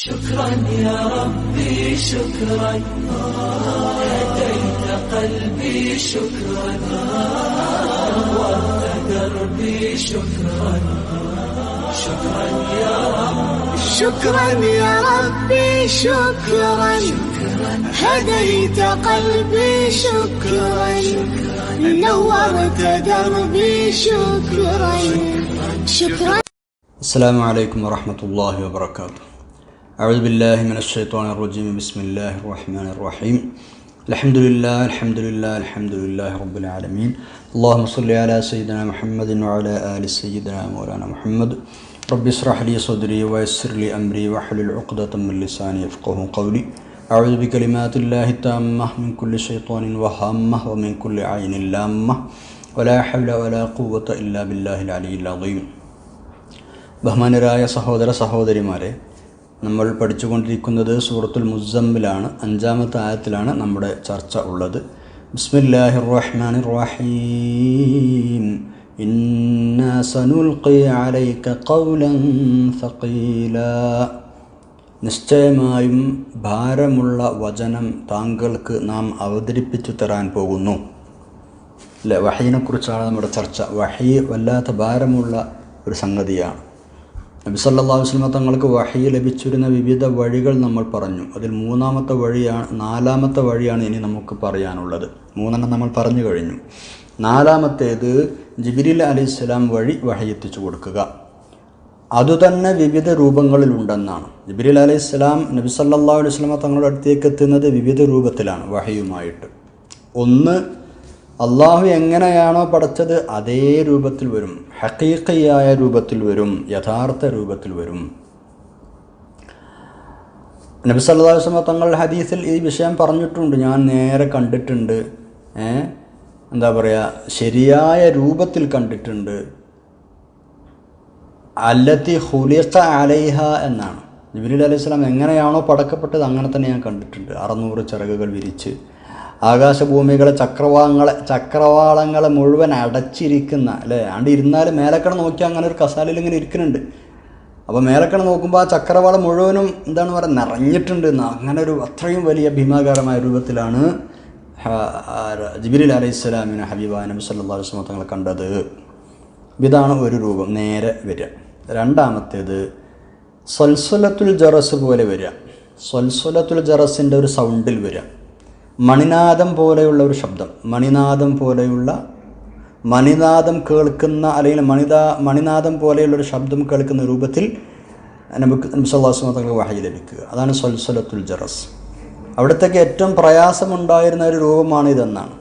شكرا يا ربي شكرا هديت قلبي شكرا نورت دربي شكرا شكرا يا رب شكرا يا ربي شكرا هديت قلبي شكرا نورت دربي شكرا شكرا. السلام عليكم ورحمة الله وبركاته. أعوذ بالله من الشيطان الرجيم. بسم الله الرحمن الرحيم. الحمد لله رب العالمين. اللهم صل على سيدنا محمد وعلى آل سيدنا مولانا محمد. رب اشرح لي صدري ويسر لي أمري واحلل عقدة من لساني يفقهوا قولي. أعوذ بكلمات الله التامة من كل شيطان وهامة ومن كل عين لامة ولا حول ولا قوة إلا بالله العلي العظيم. ബഹുമാനരായ സഹോദര സഹോദരിമാരെ, നമ്മൾ പഠിച്ചുകൊണ്ടിരിക്കുന്നത് സൂറത്തുൽ മുസ്സമ്മിലാണ്. 5-ാമത്തെ ആയത്തിലാണ് നമ്മുടെ ചർച്ച ഉള്ളത്. ബിസ്മില്ലാഹിർ റഹ്മാനിർ റഹീം. ഇന്നാ സനുൽഖി അലൈക ഖൗലൻ സഖീലാ. നിശ്ചയമായും ഭാരമുള്ള വചനം താങ്കൾക്ക് നാം അവതരിപ്പിച്ചു തരാൻ പോകുന്നു. അല്ലേ, വഹീനെ കുറിച്ചാണ് നമ്മുടെ ചർച്ച. വഹീ വല്ലാത്ത ഭാരമുള്ള ഒരു സംഗതിയാണ്. നബി സല്ലല്ലാഹു അലൈഹി വസല്ലം തങ്ങൾക്ക് വഹീ ലഭിച്ചിരുന്ന വിവിധ വഴികൾ നമ്മൾ പറഞ്ഞു. അതിൽ 4-ാമത്തെ വഴിയാണ് ഇനി നമുക്ക് പറയാനുള്ളത്. 3 നമ്മൾ പറഞ്ഞു കഴിഞ്ഞു. 4-ാമത്തേത് ജിബ്രീൽ അലൈഹിസ്സലാം വഴി വഹീ എത്തിച്ചു കൊടുക്കുക. അതുതന്നെ വിവിധ രൂപങ്ങളിലുണ്ടെന്നാണ്. ജിബ്രീൽ അലൈഹിസ്സലാം നബി സല്ലല്ലാഹു അലൈഹി വസല്ലം തങ്ങളുടെ അടുത്തേക്ക് എത്തുന്നത് വിവിധ രൂപത്തിലാണ് വഹീയുമായിട്ട്. ഒന്ന്, അള്ളാഹു എങ്ങനെയാണോ പഠിച്ചത് അതേ രൂപത്തിൽ വരും, ഹഖീഖിയായ രൂപത്തിൽ വരും, യഥാർത്ഥ രൂപത്തിൽ വരും. നബി സല്ലല്ലാഹു അലൈഹി വസല്ലം തങ്ങൾ ഹദീസിൽ ഈ വിഷയം പറഞ്ഞിട്ടുണ്ട്. ഞാൻ നേരെ കണ്ടിട്ടുണ്ട്, എന്താ പറയുക, ശരിയായ രൂപത്തിൽ കണ്ടിട്ടുണ്ട്. അല്ലത്തി ഖുലിഖ അലൈഹ എന്നാണ്. ജിബ്രീൽ അലൈഹി സ്വലാം എങ്ങനെയാണോ പടക്കപ്പെട്ടത് അങ്ങനെ തന്നെ ഞാൻ കണ്ടിട്ടുണ്ട്. 600 ചിറകുകൾ വിരിച്ച് ആകാശഭൂമികളെ ചക്രവാളങ്ങളെ മുഴുവൻ അടച്ചിരിക്കുന്ന, അല്ലേ, ആണ്ട് ഇരുന്നാൽ മേലക്കട നോക്കി അങ്ങനെ ഒരു കസാലയിൽ ഇങ്ങനെ ഇരിക്കുന്നുണ്ട്. അപ്പോൾ മേലക്കട നോക്കുമ്പോൾ ആ ചക്രവാളം മുഴുവനും എന്താണ് പറയുക, നിറഞ്ഞിട്ടുണ്ട്. അങ്ങനെ ഒരു അത്രയും വലിയ ഭീമാകാരമായ രൂപത്തിലാണ് ജിബ്രീൽ അലൈഹിസ്സലാമിനെ ഹബീബായ നബി സല്ലല്ലാഹു അലൈഹി വസല്ലം തങ്ങൾ കണ്ടത്. ഇതാണ് ഒരു രൂപം, നേരെ വരിക. 2-ാമത്തേത് സൽസലത്തുൽ ജറസ് പോലെ വരിക. സൽസലത്തുൽ ജറസിൻ്റെ ഒരു സൗണ്ടിൽ വരിക. മണിനാദം പോലെയുള്ള ഒരു ശബ്ദം, മണിനാദം കേൾക്കുന്ന, അല്ലെങ്കിൽ മണിനാദം പോലെയുള്ളൊരു ശബ്ദം കേൾക്കുന്ന രൂപത്തിൽ നബി സല്ലല്ലാഹു അലൈഹി വസല്ലം തങ്ങൾക്ക് വഹീ ലഭിക്കുക. അതാണ് സൽസലത്തുൽ ജറസ്. അവിടത്തേക്ക് ഏറ്റവും പ്രയാസമുണ്ടായിരുന്ന ഒരു രൂപമാണിതെന്നാണ്.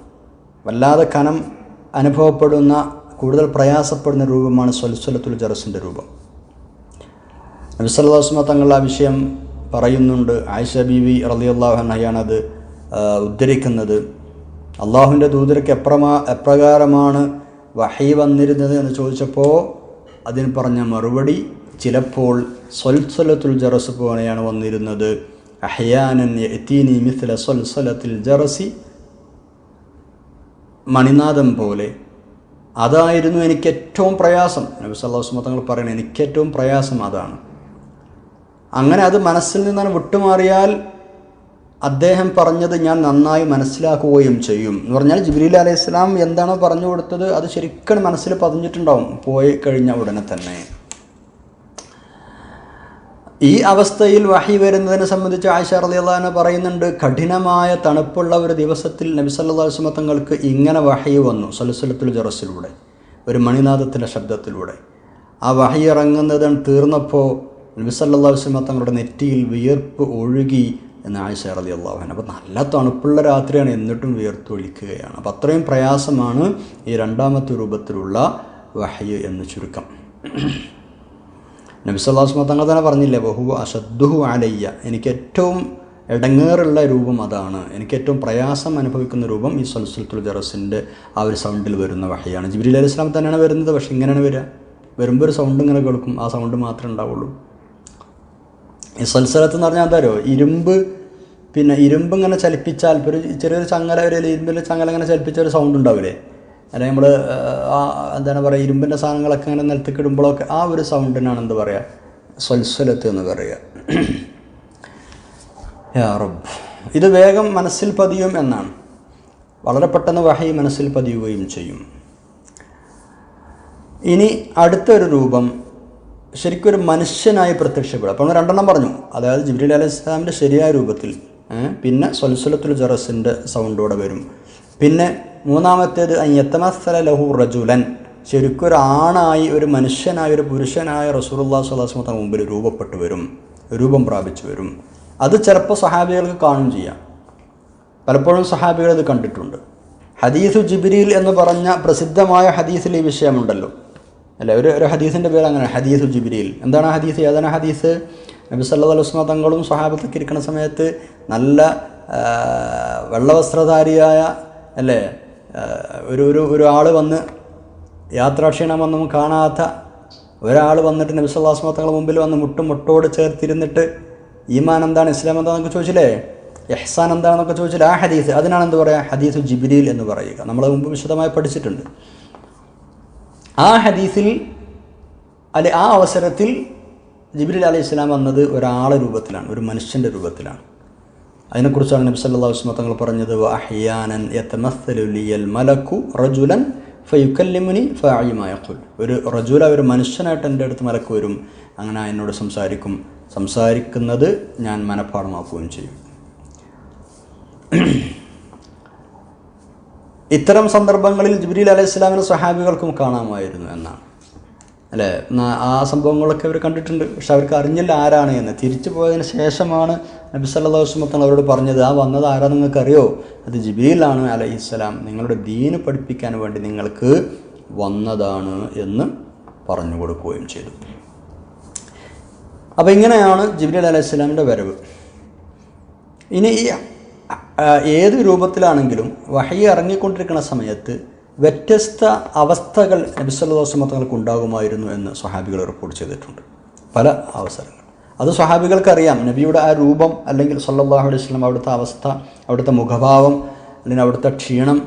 വല്ലാതെ കനം അനുഭവപ്പെടുന്ന, കൂടുതൽ പ്രയാസപ്പെടുന്ന രൂപമാണ് സൽസലത്തുൽ ജറസിൻ്റെ രൂപം. നബി സല്ലല്ലാഹു അലൈഹി വസല്ലം തങ്ങൾ ആ വിഷയം പറയുന്നുണ്ട്. ആയിഷ ബീവി റളിയല്ലാഹു അൻഹയാണ് അത് ഉദ്ധരിക്കുന്നത്. അള്ളാഹുവിൻ്റെ ദൂതർക്ക് എപ്രകാരമാണ് വഹീ വന്നിരുന്നത് എന്ന് ചോദിച്ചപ്പോൾ അതിന് പറഞ്ഞ മറുപടി, ചിലപ്പോൾ സൽസലത്തുൽ ജറസ് പോലെയാണ് വന്നിരുന്നത്. അഹ്യാനൻ യഅ്തീനി മിസ്ല സൽസലത്തിൽ ജറസി, മണിനാദം പോലെ. അതായിരുന്നു എനിക്ക് ഏറ്റവും പ്രയാസം. നബി സല്ലല്ലാഹു അലൈഹി വസല്ലം തങ്ങൾ പറയുന്നത് എനിക്കേറ്റവും പ്രയാസം അതാണ്. അങ്ങനെ അത് മനസ്സിൽ നിന്നാണ് വിട്ടുമാറിയാൽ അദ്ദേഹം പറഞ്ഞത് ഞാൻ നന്നായി മനസ്സിലാക്കുകയും ചെയ്യും എന്ന് പറഞ്ഞാൽ ജിബ്രീൽ അലൈഹിസ്സലാം എന്താണോ പറഞ്ഞു കൊടുത്തത് അത് ശരിക്കും മനസ്സിൽ പതിഞ്ഞിട്ടുണ്ടാവും പോയി കഴിഞ്ഞ ഉടനെ തന്നെ. ഈ അവസ്ഥയിൽ വഹീ വരുന്നതിനെ സംബന്ധിച്ച് ആയിഷ റളിയല്ലാഹു അൻഹ പറയുന്നുണ്ട്, കഠിനമായ തണുപ്പുള്ള ഒരു ദിവസത്തിൽ നബി സല്ലല്ലാഹു അലൈഹി വസല്ലം തങ്ങൾക്ക് ഇങ്ങനെ വഹീ വന്നു, സൽസലത്തുൽ ജറസിലൂടെ, ഒരു മണിനാദത്തിൻ്റെ ശബ്ദത്തിലൂടെ. ആ വഹീ ഇറങ്ങുന്നത് തീർന്നപ്പോൾ നബി സല്ലല്ലാഹു അലൈഹി വസല്ലം തങ്ങളുടെ നെറ്റിയിൽ വിയർപ്പ് ഒഴുകി എന്ന് ആയിഷ റളിയല്ലാഹു അൻഹ. അപ്പോൾ നല്ല തണുപ്പുള്ള രാത്രിയാണ്, എന്നിട്ടും വിയർത്തൊഴിക്കുകയാണ്. അപ്പോൾ അത്രയും പ്രയാസമാണ് ഈ 2-ാമത്തെ രൂപത്തിലുള്ള വഹീ എന്ന് ചുരുക്കം. നബി സല്ലല്ലാഹു അലൈഹി വസല്ലം തങ്ങൾ തന്നെ പറഞ്ഞില്ലേ, വഹുവ അശദ്ദുഹു അലയ്യ, എനിക്ക് ഏറ്റവും ഇടങ്ങേറുള്ള രൂപം അതാണ്, എനിക്ക് ഏറ്റവും പ്രയാസം അനുഭവിക്കുന്ന രൂപം ഈ സൽസലത്തുൽ ജറസിൻ്റെ ആ ഒരു സൗണ്ടിൽ വരുന്ന വഹീയാണ്. ജിബ്രീൽ അലൈഹി സ്വലാം തന്നെയാണ് വരുന്നത്, പക്ഷേ ഇങ്ങനെയാണ് വരുമ്പോൾ ഒരു സൗണ്ട് ഇങ്ങനെ കേൾക്കും, ആ സൗണ്ട് മാത്രമേ ഉണ്ടാവുള്ളൂ. ഈ സൽസലത്ത് എന്ന് പറഞ്ഞാൽ എന്താ, ഇരുമ്പ് ഇങ്ങനെ ചലിപ്പിച്ചാൽ, ഇപ്പോൾ ഒരു ചെറിയൊരു ചങ്ങല, ഒരു ഇരുമ്പിൻ്റെ ചങ്ങല ഇങ്ങനെ ചലിപ്പിച്ച ഒരു സൗണ്ട് ഉണ്ടാവില്ലേ, അല്ലെങ്കിൽ നമ്മൾ എന്താണ് പറയുക, ഇരുമ്പിൻ്റെ സാധനങ്ങളൊക്കെ അങ്ങനെ നിലത്തേക്ക് ഇടുമ്പോഴൊക്കെ ആ ഒരു സൗണ്ടിനാണ് എന്താ പറയുക, സൽസലത്ത് എന്ന് പറയുക. യാ റബ്ബ്. ഇത് വേഗം മനസ്സിൽ പതിയും എന്നാണ്. വളരെ പെട്ടെന്ന് വഹി മനസ്സിൽ പതിയുകയും ചെയ്യും. ഇനി അടുത്തൊരു രൂപം ശരിക്കും ഒരു മനുഷ്യനായി പ്രത്യക്ഷപ്പെടും. അപ്പോൾ നമ്മൾ രണ്ടെണ്ണം പറഞ്ഞു, അതായത് ജിബ്രീൽ അലൈഹി സ്വലാമിൻ്റെ ശരിയായ രൂപത്തിൽ, പിന്നെ സൽസലത്തുൽ ജറസിൻ്റെ സൗണ്ടോടെ വരും. പിന്നെ മൂന്നാമത്തേത് യതമസ്സല ലഹു റജുലൻ, ശരിക്കും ഒരു ആണായി, ഒരു മനുഷ്യനായി, ഒരു പുരുഷനായ റസൂലുള്ളാഹി സ്വല്ലല്ലാഹു അലൈഹി വസല്ലം മുമ്പിൽ രൂപപ്പെട്ടു വരും, രൂപം പ്രാപിച്ചു വരും. അത് ചിലപ്പോൾ സഹാബികൾക്ക് കാണും ചെയ്യാം. പലപ്പോഴും സഹാബികൾ ഇത് കണ്ടിട്ടുണ്ട്. ഹദീസു ജിബ്രീൽ എന്ന് പറഞ്ഞ പ്രസിദ്ധമായ ഹദീസിൽ ഈ വിഷയമുണ്ടല്ലോ അല്ലേ. ഒരു ഹദീസിൻ്റെ പേര് അങ്ങനെ, ഹദീസു ജിബ്രീൽ. എന്താണ് ഹദീസ്? ഏതാണ് ഹദീസ്? നബി സല്ലല്ലാഹു അലൈഹി വസല്ലം തങ്ങളും സ്വഹാബത്തൊക്കെ ഇരിക്കുന്ന സമയത്ത് നല്ല വെള്ളവസ്ത്രധാരിയായ അല്ലേ ഒരു ആൾ വന്ന്, യാത്രാക്ഷീണമൊന്നും കാണാത്ത ഒരാൾ വന്നിട്ട് നബി സല്ലല്ലാഹു അലൈഹി വസല്ലം തങ്ങളുടെ മുമ്പിൽ വന്ന് മുട്ടോട് ചേർത്തിരുന്നിട്ട് ഈമാൻ എന്താണ്, ഇസ്ലാം എന്താണെന്നൊക്കെ ചോദിച്ചില്ലേ, ഇഹ്സാൻ എന്താണെന്നൊക്കെ ചോദിച്ചില്ലേ, ആ ഹദീസ്, അതിനാണ് എന്ത് പറയുക, ഹദീസു ജിബ്രീൽ എന്ന് പറയുക. നമ്മൾ മുമ്പ് വിശദമായി പഠിച്ചിട്ടുണ്ട്. ആ ഹദീസിൽ അല്ലെ ആ അവസരത്തിൽ ജിബ്രീൽ അലൈഹി സ്വലാം വന്നത് ഒരാളെ രൂപത്തിലാണ്, ഒരു മനുഷ്യൻ്റെ രൂപത്തിലാണ്. അതിനെക്കുറിച്ചാണ് നബി സല്ലല്ലാഹു അലൈഹി വസല്ലം തങ്ങൾ പറഞ്ഞത്, വഅഹ്യാനൻ യതമസ്സലു ലിയൽ മലക്കു റജുലൻ ഫയുകല്ലിമുനി ഫഅഇ മാ യഖുൽ. ഒരു റജുല, ഒരു മനുഷ്യനായിട്ട് എൻ്റെ അടുത്ത് മലക്ക് വരും, അങ്ങനെ എന്നോട് സംസാരിക്കുന്നത് ഞാൻ മനഃപ്പാടമാക്കുകയും ചെയ്യും. ഇത്തരം സന്ദർഭങ്ങളിൽ ജിബ്രീൽ അലൈഹി സ്വലാമിന് സ്വഹാബികൾക്കും കാണാമായിരുന്നു എന്നാണ് അല്ലേ. ആ സംഭവങ്ങളൊക്കെ അവർ കണ്ടിട്ടുണ്ട്, പക്ഷെ അവർക്ക് അറിഞ്ഞില്ല ആരാണ് എന്ന്. തിരിച്ചു പോയതിന് ശേഷമാണ് നബി സല്ലല്ലാഹു അലൈഹി വസല്ലം അവരോട് പറഞ്ഞത്, ആ വന്നത് ആരാ നിങ്ങൾക്കറിയോ, അത് ജിബ്രീലാണ് അലൈഹിസ്സലാം, നിങ്ങളുടെ ദീന് പഠിപ്പിക്കാൻ വേണ്ടി നിങ്ങൾക്ക് വന്നതാണ് എന്ന് പറഞ്ഞു കൊടുക്കുകയും ചെയ്തു. അപ്പോൾ ഇങ്ങനെയാണ് ജിബ്രീൽ അലൈഹി സ്വലാമിൻ്റെ വരവ്. ഇനി ഈ ഏത് രൂപത്തിലാണെങ്കിലും വഹി ഇറങ്ങിക്കൊണ്ടിരിക്കുന്ന സമയത്ത് വ്യത്യസ്ത അവസ്ഥകൾ നബി സല്ലല്ലാഹു അലൈഹി വസല്ലം തങ്ങൾക്ക് ഉണ്ടാകുമായിരുന്നു എന്ന് സ്വഹാബികൾ റിപ്പോർട്ട് ചെയ്തിട്ടുണ്ട് പല അവസരങ്ങൾ. അത് സ്വഹാബികൾക്കറിയാം, നബിയുടെ ആ രൂപം അല്ലെങ്കിൽ സല്ലല്ലാഹു അലൈഹി വസല്ലം അവിടുത്തെ അവസ്ഥ, അവിടുത്തെ മുഖഭാവം, അല്ലെങ്കിൽ അവിടുത്തെ ക്ഷീണം,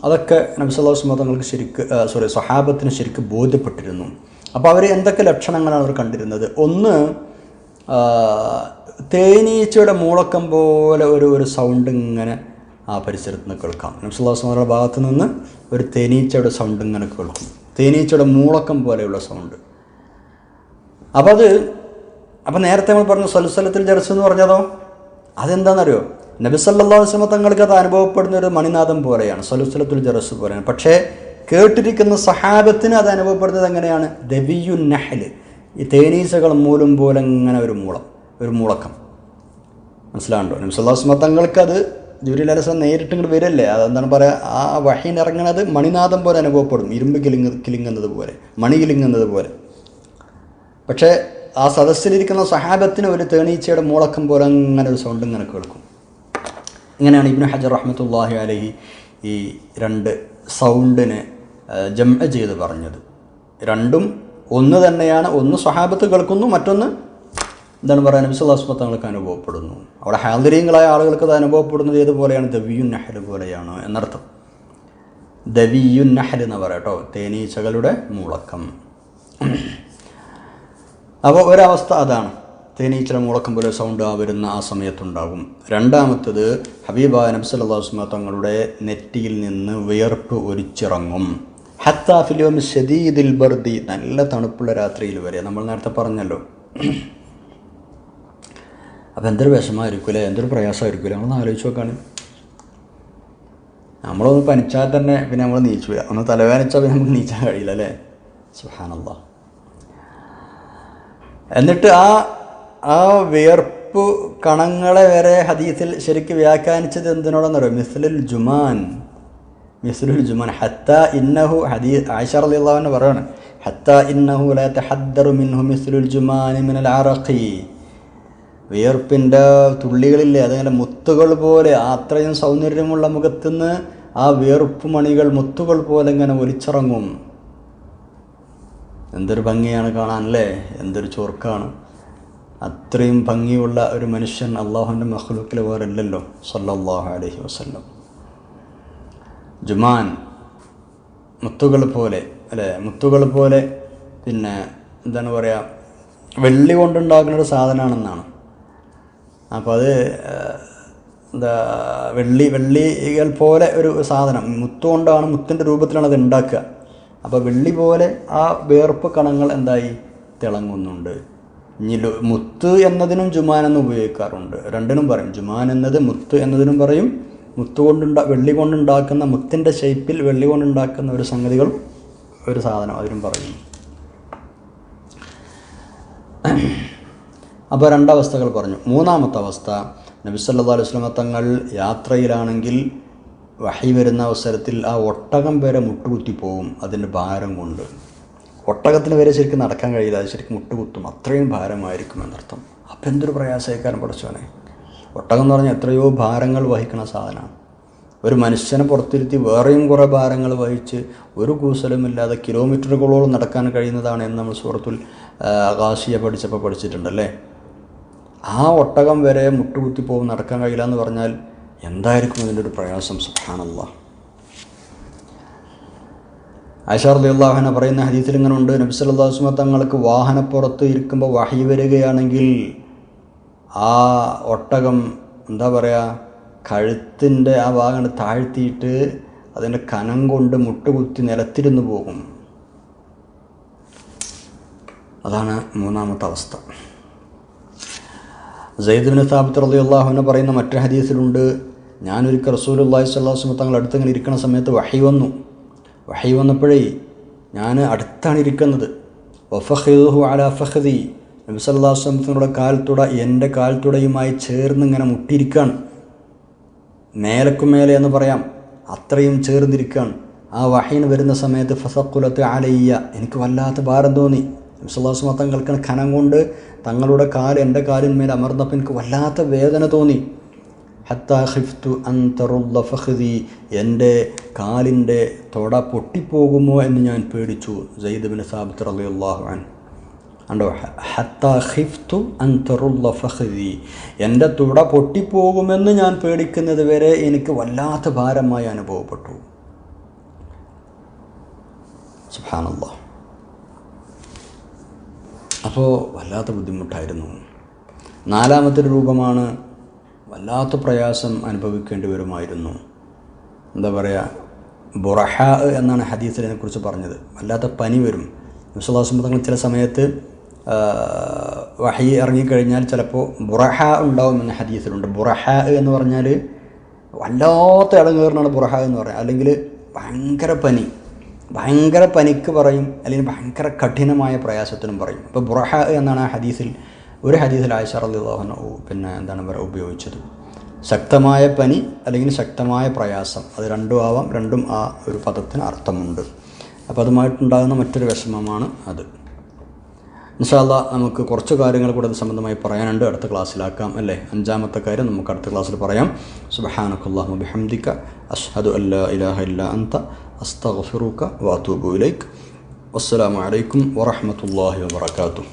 അതൊക്കെ നബി സല്ലല്ലാഹു അലൈഹി വസല്ലം തങ്ങൾക്ക് സ്വഹാബത്തിന് ശരിക്കും ബോധ്യപ്പെട്ടിരുന്നു. അപ്പോൾ അവർ എന്തൊക്കെ ലക്ഷണങ്ങളാണ് അവർ കണ്ടിരുന്നത്? ഒന്ന്, തേനീച്ചയുടെ മൂളക്കം പോലെ ഒരു സൗണ്ട് ഇങ്ങനെ ആ പരിസരത്ത് നിന്ന് കേൾക്കാം. നബി സല്ലല്ലാഹു അലൈഹി വസല്ലം ഭാഗത്ത് നിന്ന് ഒരു തേനീച്ചയുടെ സൗണ്ട് ഇങ്ങനെ കേൾക്കും, തേനീച്ചയുടെ മൂളക്കം പോലെയുള്ള സൗണ്ട്. അപ്പോൾ നേരത്തെ നമ്മൾ പറഞ്ഞു സൽസലത്തുൽ ജർസ് എന്ന് പറഞ്ഞതോ, അതെന്താണെന്നറിയോ, നബി സല്ലല്ലാഹു അലൈഹി വസല്ലം തങ്ങൾക്ക് അത് അനുഭവപ്പെടുന്ന ഒരു മണിനാദം പോലെയാണ്, സൽസലത്തുൽ ജർസ് പോലെയാണ്. പക്ഷേ കേട്ടിരിക്കുന്ന സഹാബത്തിന് അത് അനുഭവപ്പെടുന്നത് എങ്ങനെയാണ്? ദബിയുൻ നഹ്ൽ, ഈ തേനീച്ചകൾ മൂലം പോലെ ഇങ്ങനെ ഒരു മൂളക്കം. മനസ്സിലാണ്ടോ? നബി സല്ലല്ലാഹു അലൈഹി വസല്ലം തങ്ങൾക്ക് അത് ജിബ്രീൽ അലൈഹി സ്വലാം നേരിട്ട് ഇങ്ങോട്ട് വരല്ലേ, അതെന്താണ് പറയുക, ആ വഹീൻ ഇറങ്ങുന്നത് മണിനാദം പോലെ അനുഭവപ്പെടും, ഇരുമ്പ് കിലുങ്ങുന്നത് പോലെ, മണി കിലുങ്ങുന്നത് പോലെ. പക്ഷേ ആ സദസ്സിലിരിക്കുന്ന സഹാബത്തിന് ഒരു തേനീച്ചയുടെ മൂളക്കം പോലെ അങ്ങനെ ഒരു സൗണ്ട് ഇങ്ങനെ കേൾക്കും. ഇങ്ങനെയാണ് ഇബ്നു ഹജർ റഹ്മത്തുള്ളാഹി അലൈഹി ഈ രണ്ട് സൗണ്ടിനെ ജംഅ ചെയ്ത് പറഞ്ഞത്. രണ്ടും ഒന്ന് തന്നെയാണ്. ഒന്ന് സ്വഹാബത്ത് കേൾക്കുന്നു, മറ്റൊന്ന് എന്താണ് പറയുക, നബി സല്ലല്ലാഹു അലൈഹി വസല്ലം തങ്ങൾക്ക് അനുഭവപ്പെടുന്നു. അവിടെ ഹാദിരീങ്ങളായ ആളുകൾക്ക് അത് അനുഭവപ്പെടുന്നത് ഏതുപോലെയാണ്? ദവിയുൻ നഹ്ൽ പോലെയാണ് എന്നർത്ഥം. ദവിയുൻ നഹ്ൽ എന്ന് പറയാം കേട്ടോ, തേനീച്ചകളുടെ മൂളക്കം. അപ്പോൾ ഒരവസ്ഥ അതാണ്, തേനീച്ചയുടെ മൂളക്കം പോലെ സൗണ്ട് വരുന്ന ആ സമയത്തുണ്ടാകും. രണ്ടാമത്തത്, ഹബീബായ നബി സല്ലല്ലാഹു അലൈഹി വസല്ലം തങ്ങളുടെ നെറ്റിയിൽ നിന്ന് വിയർപ്പ് ഒലിച്ചിറങ്ങും. ഹത്താ ഫിൽ യൗമി ശദീദിൽ ബർദി, നല്ല തണുപ്പുള്ള രാത്രിയിൽ വരെ. നമ്മൾ നേരത്തെ പറഞ്ഞല്ലോ. അപ്പോൾ എന്തൊരു വിഷമമായിരിക്കും, എന്തൊരു പ്രയാസമായിരിക്കും. നമ്മളൊന്ന് ആലോചിച്ച് നോക്കാണ്. നമ്മളൊന്ന് പനിച്ചാൽ തന്നെ പിന്നെ നമ്മൾ നീച്ചില്ല, ഒന്ന് തലവേദനിച്ചാൽ പിന്നെ നമുക്ക് നീച്ചാൻ കഴിയില്ല അല്ലേ. സുബ്ഹാനല്ലാഹ്. എന്നിട്ട് ആ വിയർപ്പ് കണങ്ങളെ വരെ ഹദീസിൽ ശരിക്കും വ്യാഖ്യാനിച്ചത് എന്തിനോടെന്നറിയോ? മിസ്ലുൽ ജുമാൻ ഹത്താ ഇന്നഹു, ഹദീസ് ആയിഷ റളിയല്ലാഹു അൻഹ പറയാണ്, ഹത്താ ഇന്നഹു ലാ തഹദ്ദറു മിൻഹു മിസ്ലുൽ ജുമാനി മിനൽ അറഖി. വിയർപ്പിൻ്റെ തുള്ളികളില്ലേ, അതങ്ങനെ മുത്തുകൾ പോലെ, അത്രയും സൗന്ദര്യമുള്ള മുഖത്തുനിന്ന് ആ വിയർപ്പ് മണികൾ മുത്തുകൾ പോലെ ഇങ്ങനെ ഒലിച്ചിറങ്ങും. എന്തൊരു ഭംഗിയാണ് കാണാനല്ലേ, എന്തൊരു ചൊർക്കാണ്. അത്രയും ഭംഗിയുള്ള ഒരു മനുഷ്യൻ അള്ളാഹുവിൻ്റെ മഖ്ലൂക്കിൽ വേറെ ഇല്ലല്ലോ സല്ലല്ലാഹു അലൈഹി വസല്ലം. ജുമാൻ, മുത്തുകൾ പോലെ അല്ലേ, മുത്തുകൾ പോലെ. പിന്നെ എന്താണ് പറയുക, വെള്ളി കൊണ്ടുണ്ടാകുന്നൊരു സാധനമാണെന്നാണ്. അപ്പോൾ അത് എന്താ വെള്ളികൾ പോലെ ഒരു സാധനം, മുത്തുകൊണ്ടാണ്, മുത്തിൻ്റെ രൂപത്തിലാണ് അത് ഉണ്ടാക്കുക. അപ്പോൾ വെള്ളി പോലെ ആ വേർപ്പ് കണങ്ങൾ എന്തായി തിളങ്ങുന്നുണ്ട്. ഇനി മുത്ത് എന്നതിനും ജുമാൻ എന്ന് ഉപയോഗിക്കാറുണ്ട്, രണ്ടിനും പറയും. ജുമാൻ എന്നത് മുത്ത് എന്നതിനും പറയും, വെള്ളി കൊണ്ടുണ്ടാക്കുന്ന, മുത്തിൻ്റെ ഷേപ്പിൽ വെള്ളി കൊണ്ടുണ്ടാക്കുന്ന ഒരു സംഗതികളും ഒരു സാധനം അതിനും പറയും. അപ്പോൾ രണ്ടവസ്ഥകൾ പറഞ്ഞു. മൂന്നാമത്തെ അവസ്ഥ, നബി സല്ലല്ലാഹു അലൈഹി വസല്ലം തങ്ങൾ യാത്രയിലാണെങ്കിൽ വഹി വരുന്ന അവസരത്തിൽ ആ ഒട്ടകം വരെ മുട്ടുകുത്തി പോകും അതിൻ്റെ ഭാരം കൊണ്ട്. ഒട്ടകത്തിന് വരെ ശരിക്കും നടക്കാൻ കഴിയില്ല, അത് ശരിക്കും മുട്ടുകുത്തും, അത്രയും ഭാരമായിരിക്കും എന്നർത്ഥം. അപ്പം എന്തൊരു പ്രയാസക്കാരൻ പഠിച്ചോനെ. ഒട്ടകം എന്ന് പറഞ്ഞാൽ എത്രയോ ഭാരങ്ങൾ വഹിക്കുന്ന സാധനമാണ്. ഒരു മനുഷ്യനെ പുറത്തിരുത്തി വേറെയും കുറേ ഭാരങ്ങൾ വഹിച്ച് ഒരു കൂസലുമില്ലാതെ കിലോമീറ്ററുകളോളം നടക്കാൻ കഴിയുന്നതാണ് എന്ന് നമ്മൾ സൂറത്തുൽ ഗാശിയ പഠിച്ചപ്പോൾ പഠിച്ചിട്ടുണ്ടല്ലേ. ആ ഒട്ടകം വരെ മുട്ടുകുത്തി പോകും, നടക്കാൻ കഴിയില്ല എന്ന് പറഞ്ഞാൽ എന്തായിരിക്കും അതിൻ്റെ ഒരു പ്രയാസം. സുബ്ഹാനല്ലാഹ്. ആയിഷ റളിയല്ലാഹു അൻഹ പറയുന്ന ഹദീസിൽ ഇങ്ങനെ ഉണ്ട്, നബി സല്ലല്ലാഹു അലൈഹി വസല്ലം തങ്ങൾക്ക് വാഹനപ്പുറത്ത് ഇരിക്കുമ്പോൾ വഹി വരികയാണെങ്കിൽ ആ ഒട്ടകം എന്താ പറയുക, കഴുത്തിൻ്റെ ആ ഭാഗം താഴ്ത്തിയിട്ട് അതിൻ്റെ കനം കൊണ്ട് മുട്ടുകുത്തി നിലത്തിരുന്ന് പോകും. അതാണ് മൂന്നാമത്തെ അവസ്ഥ. സയ്യിദ് ഇബ്നു സാബിത്ത് റളിയല്ലാഹു അൻഹു പറയുന്ന മറ്റൊരു ഹദീസിലുണ്ട്, ഞാനൊരിക്കൽ റസൂലുള്ളാഹി സ്വല്ലല്ലാഹു അലൈഹി വസല്ലം തങ്ങൾ അടുത്തിങ്ങനെ ഇരിക്കുന്ന സമയത്ത് വഹി വന്നപ്പോഴേ ഞാൻ അടുത്താണ് ഇരിക്കുന്നത്. വഫഖിദുഹു അലാ ഫഖദി, നബി സല്ലല്ലാഹു അലൈഹി വസല്ലം കാൽത്തുട എൻ്റെ കാൽത്തുടയുമായി ചേർന്ന് ഇങ്ങനെ മുട്ടിയിരിക്കുകയാണ്. മേലക്കുമേലെ എന്ന് പറയാം, അത്രയും ചേർന്നിരിക്കുകയാണ്. ആ വഹീന് വരുന്ന സമയത്ത് ഫസഖുലത്ത് അലയ്യ, എനിക്ക് വല്ലാത്ത ഭാരം തോന്നി. നബി സല്ലല്ലാഹു അലൈഹി വസല്ലം തങ്ങൾക്ക് കനം കൊണ്ട് തങ്ങളുടെ കാല് എൻ്റെ കാലിന്മേൽ അമർന്നപ്പോൾ എനിക്ക് വല്ലാത്ത വേദന തോന്നി. ഹത്താ ഖിഫ്തു അൻ തറുദ്ദ ഫഖദി, എൻ്റെ കാലിൻ്റെ തൊട പൊട്ടിപ്പോകുമോ എന്ന് ഞാൻ പേടിച്ചു. സയ്യിദ് ഇബ്നു സാബിത്ത് റളിയല്ലാഹു അൻഹു കണ്ടോ, ഹത്താ ഖിഫ്തു അൻ തറുദ്ദ ഫഖദി, എൻ്റെ തുട പൊട്ടിപ്പോകുമെന്ന് ഞാൻ പേടിക്കുന്നത് വരെ എനിക്ക് വല്ലാത്ത ഭാരമായി അനുഭവപ്പെട്ടു. സുബ്ഹാനല്ലാഹ്. അപ്പോൾ വല്ലാത്ത ബുദ്ധിമുട്ടായിരുന്നു. നാലാമത്തെ രൂപമാണ്, വല്ലാത്ത പ്രയാസം അനുഭവിക്കേണ്ടി വരുമായിരുന്നു. എന്താ പറയുക, ബുറഹാ എന്നാണ് ഹദീസിൽ ഇതിനെക്കുറിച്ച് പറഞ്ഞത്. വല്ലാത്ത പനി വരും. നബി സല്ലല്ലാഹു അലൈഹി വസല്ലം ചില സമയത്ത് വഹി ഇറങ്ങിക്കഴിഞ്ഞാൽ ചിലപ്പോൾ ബുറഹാ ഉണ്ടാവും എന്ന ഹദീസിലുണ്ട്. ബുറഹാ എന്ന് പറഞ്ഞാൽ വല്ലാത്ത ഇടങ്ങേറിനാണ് ബുറഹാ എന്ന് പറയുക. അല്ലെങ്കിൽ ഭയങ്കര പനിക്ക് പറയും, അല്ലെങ്കിൽ ഭയങ്കര കഠിനമായ പ്രയാസത്തിനും പറയും. അപ്പോൾ ബുറഹാ എന്നാണ് ആ ഹദീസിൽ, ഒരു ഹദീസിൽ ആയിഷ റളിയല്ലാഹു അൻഹ ഉപയോഗിച്ചത്. ശക്തമായ പനി അല്ലെങ്കിൽ ശക്തമായ പ്രയാസം, അത് രണ്ടും ആവാം, രണ്ടും ആ ഒരു പദത്തിന് അർത്ഥമുണ്ട്. അപ്പോൾ അതുമായിട്ടുണ്ടാകുന്ന മറ്റൊരു വിഷമമാണ് അത്. ഇൻഷാ അല്ലാഹ് നമുക്ക് കുറച്ച് കാര്യങ്ങൾ കൂടെ അത് സംബന്ധമായി പറയാനുണ്ട്, അടുത്ത ക്ലാസ്സിലാക്കാം അല്ലേ. അഞ്ചാമത്തെ കാര്യം നമുക്ക് അടുത്ത ക്ലാസ്സിൽ പറയാം. സുബ്ഹാനക്കല്ലാഹുമ്മ ബിഹംദിക അശ്ഹദു അല്ലാ ഇലാഹ ഇല്ലാ അൻത അസ്തഗ്ഫിറുക വഅതൂബു ഇലൈക്. വസ്സലാമു അലൈക്കും വറഹ്മത്തുള്ളാഹി വബറകാതുഹു.